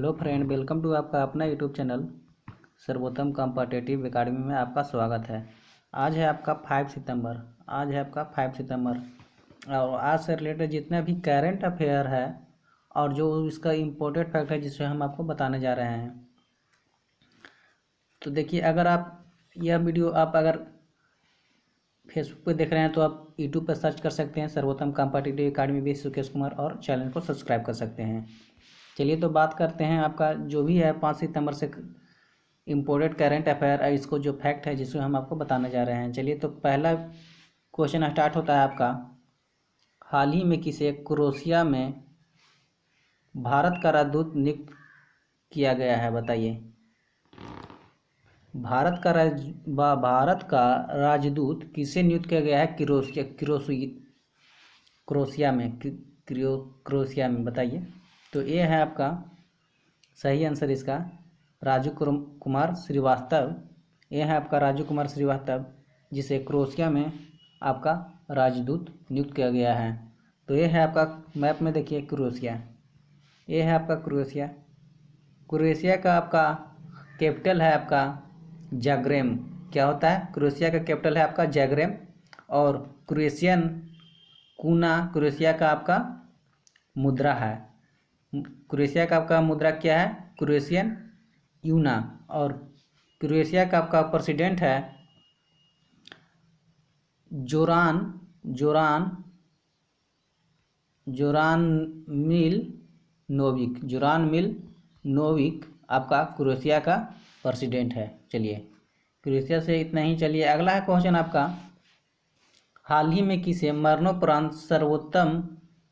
Hello friend, welcome to आपका अपना YouTube channel सर्वोत्तम कॉम्पिटिटिव एकेडमी में आपका स्वागत है। आज है आपका 5 सितंबर और आज से रिलेटेड जितने भी करंट अफेयर है और जो इसका इम्पोर्टेंट फैक्ट है जिसे हम आपको बताने जा रहे हैं। तो देखिए, अगर आप यह वीडियो अगर फेसबुक पे देख रहे हैं तो आप यूट्यूब पर सर्च कर सकते हैं सर्वोत्तम competitive academy with Sukesh Kumar और चैनल को सब्सक्राइब कर सकते हैं। चलिए तो बात करते हैं आपका जो भी है 5 सितंबर से इम्पोर्टेंट करंट अफेयर है, इसको जो फैक्ट है जिसको हम आपको बताने जा रहे हैं। चलिए तो पहला क्वेश्चन स्टार्ट होता है आपका, हाल ही में किसे क्रोएशिया में भारत का राजदूत नियुक्त किया गया है, बताइए। भारत का राजदूत किसे नियुक्त किया गया है क्रोएशिया में, बताइए। तो ये है आपका सही आंसर इसका राजू कुमार श्रीवास्तव। ये है आपका राजू कुमार श्रीवास्तव जिसे क्रोएशिया में आपका राजदूत नियुक्त किया गया है। तो ये है आपका मैप में देखिए क्रोएशिया, ये है आपका क्रोएशिया का आपका कैपिटल है आपका जाग्रेब। क्या होता है? क्रोएशिया का कैपिटल है आपका जाग्रेब और क्रोएशियन कूना क्रोएशिया का आपका मुद्रा है। क्रोएशिया का आपका मुद्रा क्या है? क्रोएशियन यूना। और क्रोएशिया का आपका प्रेसिडेंट है जोरान मिल नोविक आपका क्रोएशिया का प्रेसिडेंट है। चलिए, क्रोएशिया से इतना ही। चलिए, अगला है क्वेश्चन आपका, हाल ही में किसे मरणोपरांत सर्वोत्तम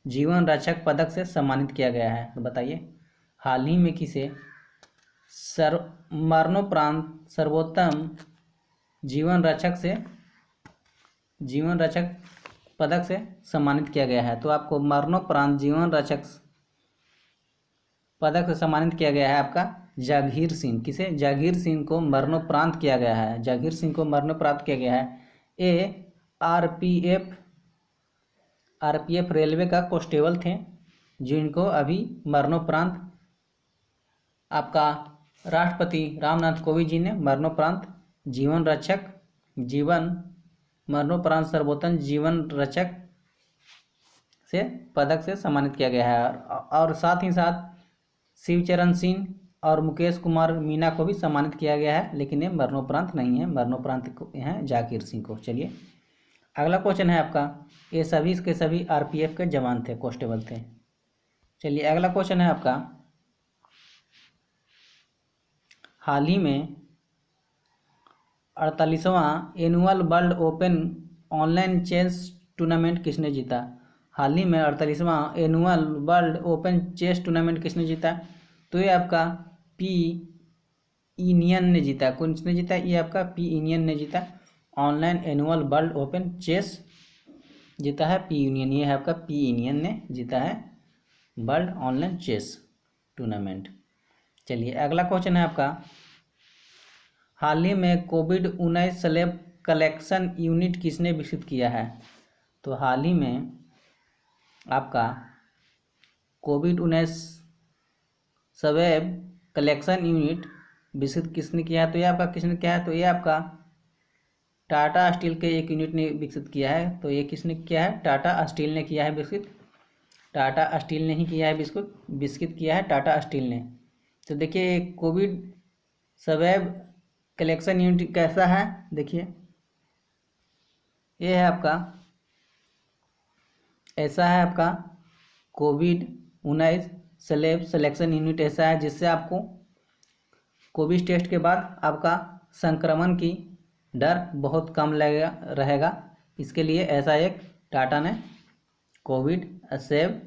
जीवन रक्षक पदक से सम्मानित किया गया है, तो बताइए। हाल ही में किसे मरणोपरांत सर्वोत्तम जीवन रक्षक पदक से सम्मानित किया गया है? तो आपको मरणोपरांत जीवन रक्षक पदक से सम्मानित किया गया है आपका जागीर सिंह। किसे? जागीर सिंह को मरणोपरांत किया गया है। जागीर सिंह को मरणोपरांत किया गया है। ये आरपीएफ रेलवे का कांस्टेबल थे जिनको अभी मरणोपरांत आपका राष्ट्रपति रामनाथ कोविंद जी ने मरणोपरांत सर्वोत्तम जीवन रक्षक से पदक से सम्मानित किया गया है। और साथ ही साथ शिवचरण सिंह और मुकेश कुमार मीना को भी सम्मानित किया गया है, लेकिन ये मरणोपरांत नहीं है, मरणोपरांत है जागीर सिंह को। चलिए, अगला क्वेश्चन है आपका, ये सभी के सभी आरपीएफ के जवान थे, कांस्टेबल थे। चलिए, अगला क्वेश्चन है आपका, हाल ही में 48वां annual world open online chess tournament किसने जीता? हाल ही में 48वां annual world open chess tournament किसने जीता? तो ये आपका पी यूनियन ने जीता। किसने जीता? ये आपका पी यूनियन ने जीता। Online annual world open chess जीता है पी यूनियन। ये है आपका पी यूनियन ने जीता है वर्ल्ड ऑनलाइन चेस टूर्नामेंट। चलिए, अगला क्वेश्चन है आपका, हाल ही में कोविड-19 स्लैब कलेक्शन यूनिट किसने विकसित किया है? तो हाल ही में आपका कोविड-19 स्लैब कलेक्शन यूनिट विकसित किसने किया है? तो ये आपका किसने किया है? तो ये आपका टाटा स्टील के एक यूनिट ने विकसित किया है। तो ये किसने किया है? टाटा स्टील ने किया है विकसित। टाटा स्टील ने ही किया है विकसित किया है टाटा स्टील ने। तो देखिए, कोविड स्लैब कलेक्शन यूनिट कैसा है, देखिए ये है आपका, ऐसा है आपका कोविड-19 स्लैब सिलेक्शन यूनिट। ऐसा है जिससे आपको कोविड टेस्ट के बाद आपका संक्रमण की डर बहुत कम रहेगा। इसके लिए ऐसा एक टाटा ने कोविड स्लैब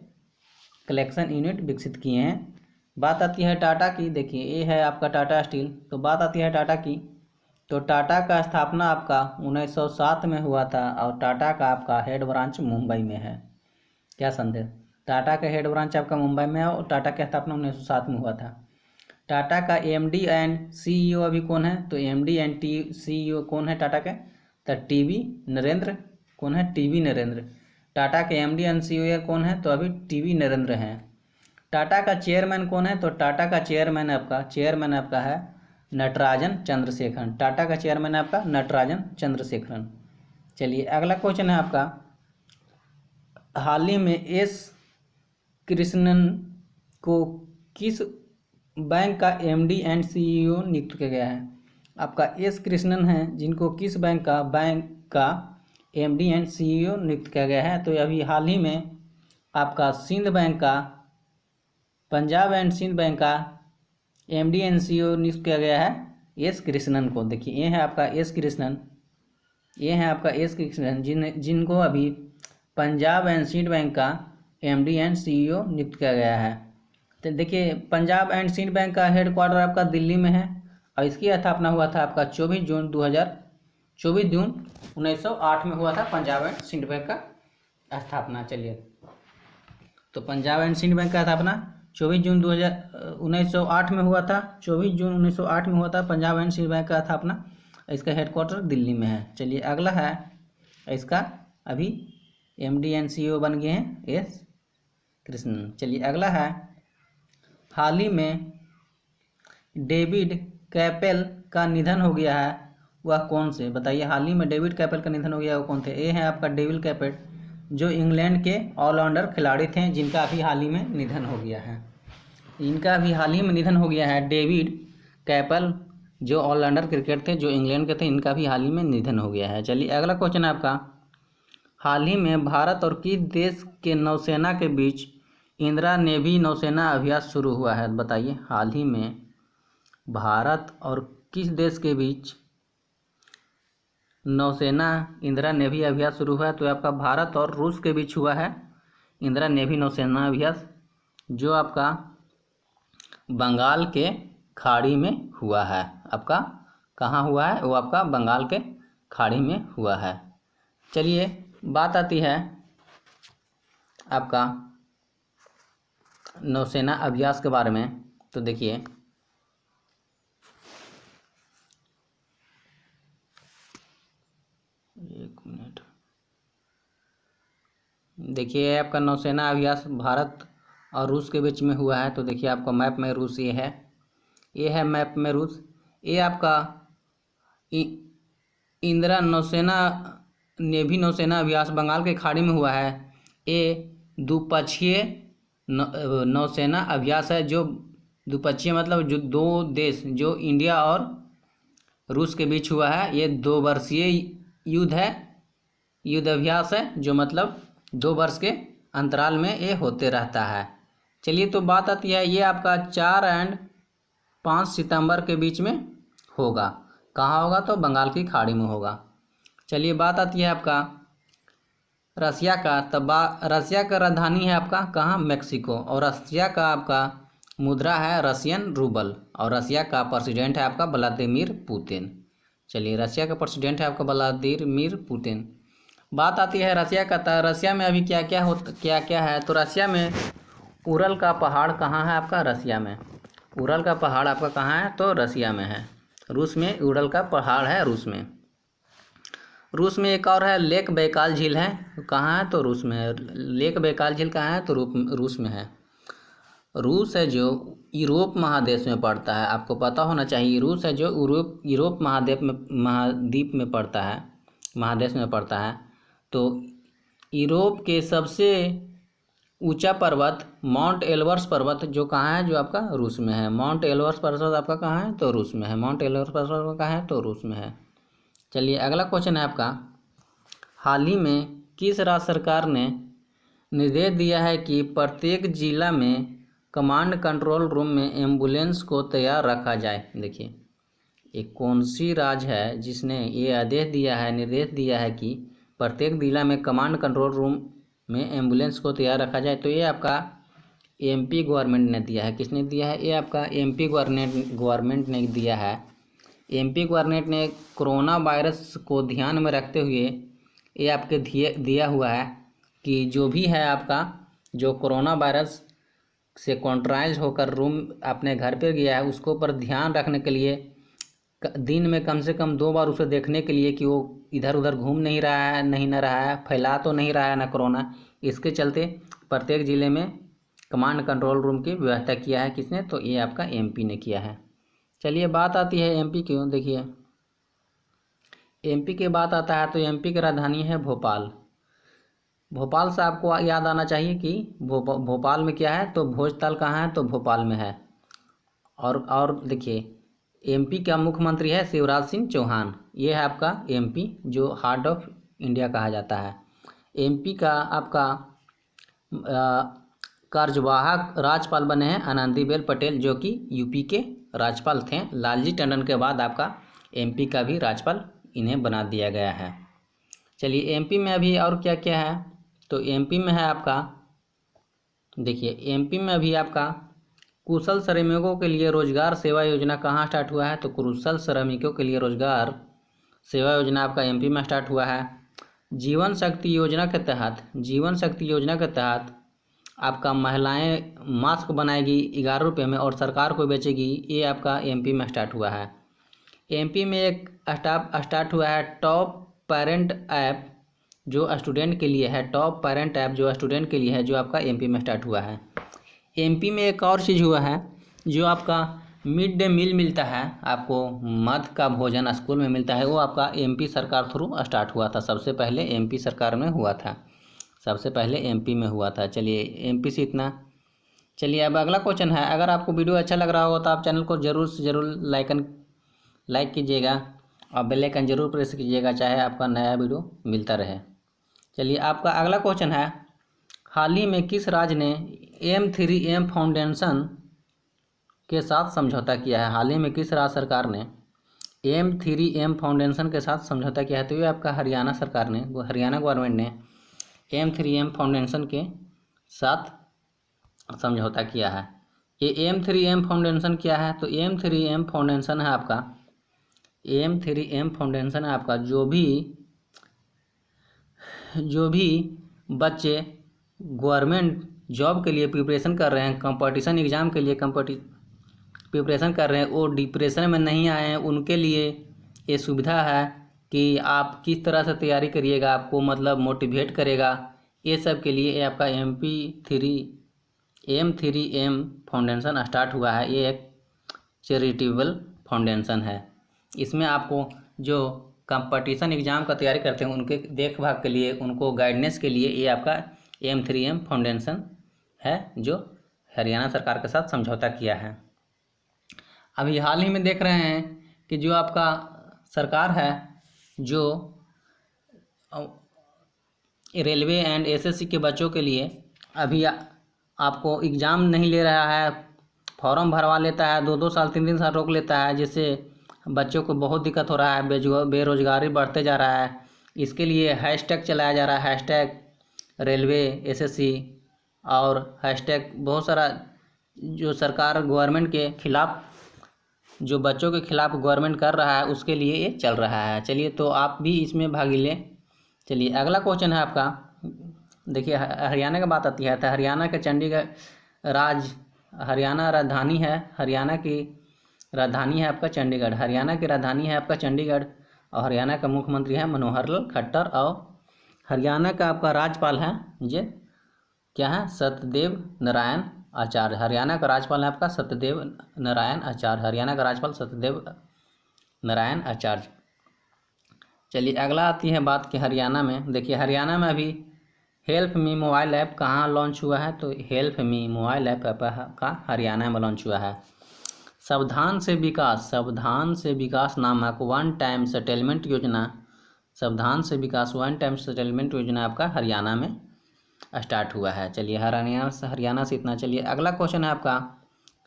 कलेक्शन यूनिट विकसित किए हैं। बात आती है टाटा की। देखिए, ये है आपका टाटा स्टील। तो बात आती है टाटा की। तो टाटा का स्थापना आपका 1907 में हुआ था और टाटा का आपका हेड ब्रांच मुंबई में है। क्या संदेह? टाटा का हेड ब्रांच आपका मुंबई में है और टाटा की स्थापना 1907 में हुआ था। टाटा का एमडी एंड सीईओ अभी कौन है? तो एमडी एंड सीईओ कौन है टाटा के? तो टीवी नरेंद्र। कौन है? टीवी नरेंद्र। टाटा के एमडी एंड सीईओ कौन है? तो अभी टीवी नरेंद्र हैं। टाटा का चेयरमैन कौन है? तो टाटा का चेयरमैन आपका है नटराजन चंद्रशेखरन। टाटा का चेयरमैन है आपका नटराजन चंद्रशेखरन। चलिए अगला क्वेश्चन है आपका, हाल ही में एस कृष्णन को किस बैंक का एमडी एंड सीईओ नियुक्त किया गया है? आपका एस कृष्णन है जिनको किस बैंक का एमडी एंड सीईओ नियुक्त किया गया है? तो अभी हाल ही में आपका पंजाब एंड सिंध बैंक का एमडी एंड सीईओ नियुक्त किया गया है एस कृष्णन को। देखिए ये है आपका एस कृष्णन जिनको अभी पंजाब एंड सिंध बैंक का एमडी एंड सीईओ नियुक्त किया गया है। तो देखिए पंजाब एंड सिंध बैंक का हेडक्वार्टर आपका दिल्ली में है और इसकी स्थापना हुआ था आपका 24 जून 1908 में हुआ था पंजाब एंड सिंध बैंक का स्थापना। चलिए तो पंजाब एंड सिंध बैंक का स्थापना 24 जून 1908 में हुआ था। 24 जून 1908 में हुआ था पंजाब एंड सिंध बैंक का स्थापना। इसका हेडक्वार्टर दिल्ली में है। चलिए अगला है इसका, अभी एमडी एंड सीईओ बन गए हैं एस कृष्णन। चलिए अगला है, हाल ही में डेविड कैपेल का निधन हो गया है, वह कौन से? बताइए, हाल ही में डेविड कैपेल का निधन हो गया वो कौन थे? ये है आपका डेविड कैपेल जो इंग्लैंड के ऑलराउंडर खिलाड़ी थे जिनका अभी हाल ही में निधन हो गया है। इनका अभी हाल ही में निधन हो गया है डेविड कैपेल जो ऑलराउंडर क्रिकेट थे जो इंग्लैंड के थे, इनका भी हाल ही में निधन हो गया है। चलिए अगला क्वेश्चन है आपका, हाल ही में भारत और किस देश के नौसेना के बीच इंदिरा नेवी नौसेना अभ्यास शुरू हुआ है? बताइए, हाल ही में भारत और किस देश के बीच नौसेना इंदिरा नेवी अभ्यास शुरू हुआ है? तो आपका भारत और रूस के बीच हुआ है इंदिरा नेवी नौसेना अभ्यास, जो आपका बंगाल के खाड़ी में हुआ है। आपका कहाँ हुआ है? वो आपका बंगाल के खाड़ी में हुआ है। चलिए बात आती है आपका नौसेना अभ्यास के बारे में। तो देखिए एक मिनट, देखिए आपका नौसेना अभ्यास भारत और रूस के बीच में हुआ है। तो देखिए आपका मैप में रूस ये है मैप में रूस। ये आपका इंदिरा नौसेना नेवी नौसेना अभ्यास बंगाल के खाड़ी में हुआ है। ये द्विपक्षीय नौसेना अभ्यास है, जो द्विपक्षीय मतलब जो दो देश जो इंडिया और रूस के बीच हुआ है। ये 2 वर्षीय युद्ध अभ्यास है, जो मतलब 2 वर्ष के अंतराल में ये होते रहता है। चलिए तो बात आती है, ये आपका 4 और 5 सितंबर के बीच में होगा। कहाँ होगा? तो बंगाल की खाड़ी में होगा। चलिए बात आती है आपका रसिया का। तब रसिया का राजधानी है आपका कहाँ? मेक्सिको। और रसिया का आपका मुद्रा है रशियन रूबल। और रसिया का प्रेसिडेंट है आपका व्लादिमीर पुतिन। चलिए रसिया का प्रेसिडेंट है आपका व्लादिमीर पुतिन। बात आती है रसिया का। रसिया में अभी क्या क्या है? तो रसिया में उरल का पहाड़ कहाँ है आपका? रसिया में उरल का पहाड़ आपका कहाँ है? तो रसिया में है। रूस में उरल का पहाड़ है रूस में। रूस में एक और है लेक बैकाल झील है, कहाँ है? तो रूस में है। लेक बैकाल झील कहाँ है? तो रूस में है। रूस है जो यूरोप महादेश में पड़ता है, आपको पता होना चाहिए। रूस है जो यूरोप महाद्वीप में पड़ता है, महादेश में पड़ता है। तो यूरोप के सबसे ऊंचा पर्वत माउंट एल्ब्रस पर्वत जो कहाँ है? जो आपका रूस में है। माउंट एल्ब्रस पर्वत आपका कहाँ है? तो रूस में है। माउंट एल्ब्रस पर्वत कहाँ है? तो रूस में है। चलिए अगला क्वेश्चन है आपका, हाल ही में किस राज्य सरकार ने निर्देश दिया है कि प्रत्येक जिला में कमांड कंट्रोल रूम में एम्बुलेंस को तैयार रखा जाए? देखिए एक कौन सी राज्य है जिसने ये निर्देश दिया है कि प्रत्येक जिला में कमांड कंट्रोल रूम में एम्बुलेंस को तैयार रखा जाए? तो ये आपका एमपी गवर्नमेंट ने दिया है। किसने दिया है? ये आपका एमपी गवर्नमेंट ने दिया है। एमपी गवर्नमेंट ने कोरोना वायरस को ध्यान में रखते हुए ये आपके दिया हुआ है कि जो भी है आपका जो कोरोना वायरस से कॉन्ट्राइज होकर रूम अपने घर पे गया है, उसको पर ध्यान रखने के लिए दिन में कम से कम 2 बार उसे देखने के लिए कि वो इधर उधर घूम नहीं रहा है, फैला तो नहीं रहा है ना कोरोना। इसके चलते प्रत्येक ज़िले में कमांड कंट्रोल रूम की व्यवस्था किया है किसने, तो ये आपका एमपी ने किया है। चलिए बात आती है एमपी की। देखिए एमपी की बात आता है तो एमपी की राजधानी है भोपाल। भोपाल से आपको याद आना चाहिए कि भोपाल में क्या है, तो भोजताल कहाँ है, तो भोपाल में है। और देखिए एमपी का मुख्यमंत्री है शिवराज सिंह चौहान। ये है आपका एमपी जो हार्ट ऑफ इंडिया कहा जाता है। एमपी का आपका कार्यवाहक राज्यपाल बने हैं आनंदीबेन पटेल जो कि यूपी के राज्यपाल थे। लालजी टंडन के बाद आपका एमपी का भी राज्यपाल इन्हें बना दिया गया है। चलिए एमपी में अभी और क्या क्या है, तो एमपी में है आपका, देखिए एमपी में अभी आपका कुशल श्रमिकों के लिए रोजगार सेवा योजना कहाँ स्टार्ट हुआ है, तो कुशल श्रमिकों के लिए रोजगार सेवा योजना आपका एमपी में स्टार्ट हुआ है। जीवन शक्ति योजना के तहत आपका महिलाएं मास्क बनाएगी 11 रुपये में और सरकार को बेचेगी। ये आपका एमपी में स्टार्ट हुआ है। एमपी में एक स्टार्ट हुआ है टॉप पेरेंट ऐप जो स्टूडेंट के लिए है, टॉप पेरेंट ऐप जो स्टूडेंट के लिए है, जो आपका एमपी में स्टार्ट हुआ है। एमपी में एक और चीज़ हुआ है जो आपका मिड डे मील मिलता है, आपको मध्य का भोजन स्कूल में मिलता है, वो आपका एमपी सरकार थ्रू स्टार्ट हुआ था। सबसे पहले एमपी सरकार में हुआ था, सबसे पहले एमपी में हुआ था। चलिए एमपी से इतना। चलिए अब अगला क्वेश्चन है। अगर आपको वीडियो अच्छा लग रहा हो तो आप चैनल को ज़रूर से ज़रूर लाइक कीजिएगा और बेल आइकन जरूर प्रेस कीजिएगा, चाहे आपका नया वीडियो मिलता रहे। चलिए आपका अगला क्वेश्चन है, हाल ही में किस राज्य ने M3M फाउंडेशन के साथ समझौता किया है? हाल ही में किस राज्य सरकार ने M3M फाउंडेशन के साथ समझौता किया है? तो ये आपका हरियाणा सरकार ने, हरियाणा गवर्नमेंट ने M3M फाउंडेशन के साथ समझौता किया है। ये M3M फाउंडेशन क्या है? तो M3M फाउंडेशन है आपका, M3M फाउंडेशन है आपका जो भी बच्चे गवर्नमेंट जॉब के लिए प्रिपरेशन कर रहे हैं, कंपटीशन एग्ज़ाम के लिए प्रिपरेशन कर रहे हैं, वो डिप्रेशन में नहीं आए हैं, उनके लिए ये सुविधा है कि आप किस तरह से तैयारी करिएगा, आपको मतलब मोटिवेट करेगा। ये सब के लिए ये आपका M3M फाउंडेशन स्टार्ट हुआ है। ये एक चैरिटेबल फाउंडेशन है। इसमें आपको जो कंपटीशन एग्ज़ाम का तैयारी करते हैं उनके देखभाल के लिए, उनको गाइडेंस के लिए ये आपका M3M फाउंडेशन है जो हरियाणा सरकार के साथ समझौता किया है। अभी हाल ही में देख रहे हैं कि जो आपका सरकार है जो रेलवे एंड एसएससी के बच्चों के लिए अभी आपको एग्ज़ाम नहीं ले रहा है, फॉर्म भरवा लेता है, 2-2 साल 3-3 साल रोक लेता है, जिससे बच्चों को बहुत दिक्कत हो रहा है, बेरोजगारी बढ़ते जा रहा है। इसके लिए हैशटैग चलाया जा रहा है, हैशटैग रेलवे एसएससी, और हैशटैग बहुत सारा जो सरकार गवर्नमेंट के खिलाफ, जो बच्चों के खिलाफ गवर्नमेंट कर रहा है उसके लिए ये चल रहा है। चलिए तो आप भी इसमें भाग लें। चलिए अगला क्वेश्चन है आपका, देखिए हरियाणा की बात आती है तो हरियाणा के चंडीगढ़ हरियाणा राजधानी है, हरियाणा की राजधानी है आपका चंडीगढ़, हरियाणा की राजधानी है आपका चंडीगढ़, और हरियाणा का मुख्यमंत्री है मनोहर लाल खट्टर, और हरियाणा का आपका राज्यपाल है ये क्या है, सत्यदेव नारायण आचार्य। हरियाणा का राज्यपाल है आपका सत्यदेव नारायण आचार्य, हरियाणा का राज्यपाल सत्यदेव नारायण आचार्य। चलिए अगला आती है बात कि हरियाणा में, देखिए हरियाणा में अभी हेल्प मी मोबाइल ऐप कहाँ लॉन्च हुआ है, तो हेल्प मी मोबाइल ऐप का हरियाणा में लॉन्च हुआ है। सावधान से विकास नामक वन टाइम सेटलमेंट योजना, सावधान से विकास वन टाइम सेटलमेंट योजना आपका हरियाणा में स्टार्ट हुआ है। चलिए हरियाणा से इतना। चलिए अगला क्वेश्चन है आपका,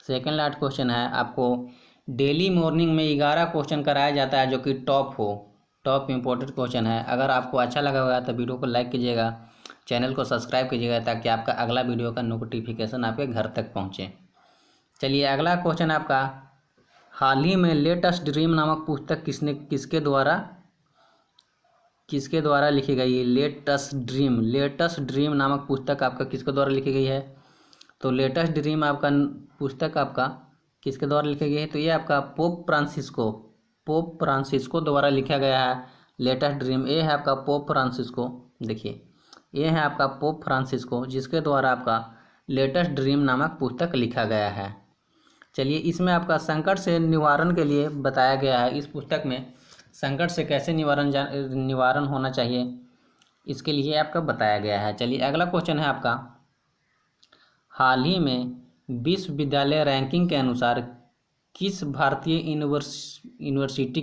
सेकंड लास्ट क्वेश्चन है। आपको डेली मॉर्निंग में 11 क्वेश्चन कराया जाता है जो कि टॉप इम्पोर्टेंट क्वेश्चन है। अगर आपको अच्छा लगा होगा तो वीडियो को लाइक कीजिएगा, चैनल को सब्सक्राइब कीजिएगा ताकि आपका अगला वीडियो का नोटिफिकेशन आपके घर तक पहुँचे। चलिए अगला क्वेश्चन आपका, हाल ही में लेटेस्ट ड्रीम नामक पुस्तक किसके द्वारा लिखी गई है? लेटेस्ट ड्रीम नामक पुस्तक आपका किसके द्वारा लिखी गई है? तो लेटेस्ट ड्रीम आपका पुस्तक आपका किसके द्वारा लिखी गई है? तो ये आपका पोप फ्रांसिस्को द्वारा लिखा गया है लेटेस्ट ड्रीम। ये है आपका पोप फ्रांसिस्को, देखिए ये है आपका पोप फ्रांसिस्को, जिसके द्वारा आपका लेटेस्ट ड्रीम नामक पुस्तक लिखा गया है। चलिए, इसमें आपका संकट से निवारण के लिए बताया गया है। इस पुस्तक में संकट से कैसे निवारण होना चाहिए, इसके लिए आपका बताया गया है। चलिए, अगला क्वेश्चन है आपका, हाल ही में विश्वविद्यालय रैंकिंग के अनुसार किस भारतीय यूनिवर्सिटी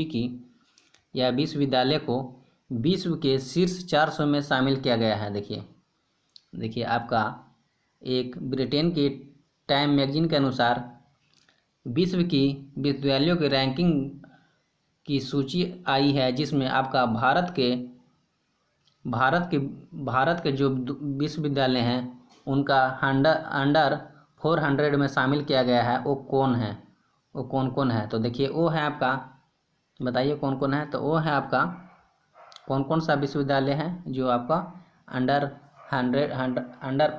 की या विश्वविद्यालय को विश्व के शीर्ष 400 में शामिल किया गया है। देखिए आपका एक ब्रिटेन की टाइम मैगजीन के अनुसार विश्व की विश्वविद्यालयों की रैंकिंग की सूची आई है, जिसमें आपका भारत के जो विश्वविद्यालय हैं उनका अंडर 400 में शामिल किया गया है। वो कौन है? तो देखिए, वो है आपका, बताइए कौन कौन है। तो वो है आपका, कौन कौन सा विश्वविद्यालय है जो आपका अंडर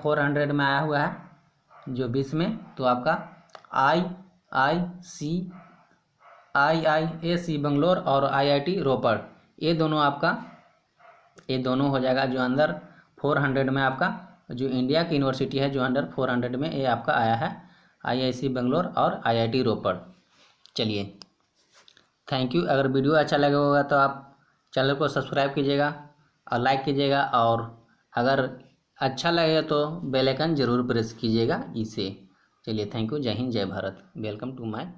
400 में आया हुआ है जो विश्व में? तो आपका IIAC बंगलोर और IIT रोपड़, ये दोनों हो जाएगा जो अंडर 400 में आपका, जो इंडिया की यूनिवर्सिटी है जो अंडर 400 में, ये आपका आया है IIC बंगलोर और IIT रोपड़। चलिए, थैंक यू। अगर वीडियो अच्छा लगा होगा तो आप चैनल को सब्सक्राइब कीजिएगा और लाइक कीजिएगा, और अगर अच्छा लगेगा तो बेल आइकन जरूर प्रेस कीजिएगा इसे। चलिए, थैंक यू। जय हिंद, जय भारत। Welcome to my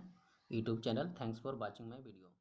YouTube channel. Thanks for watching my video.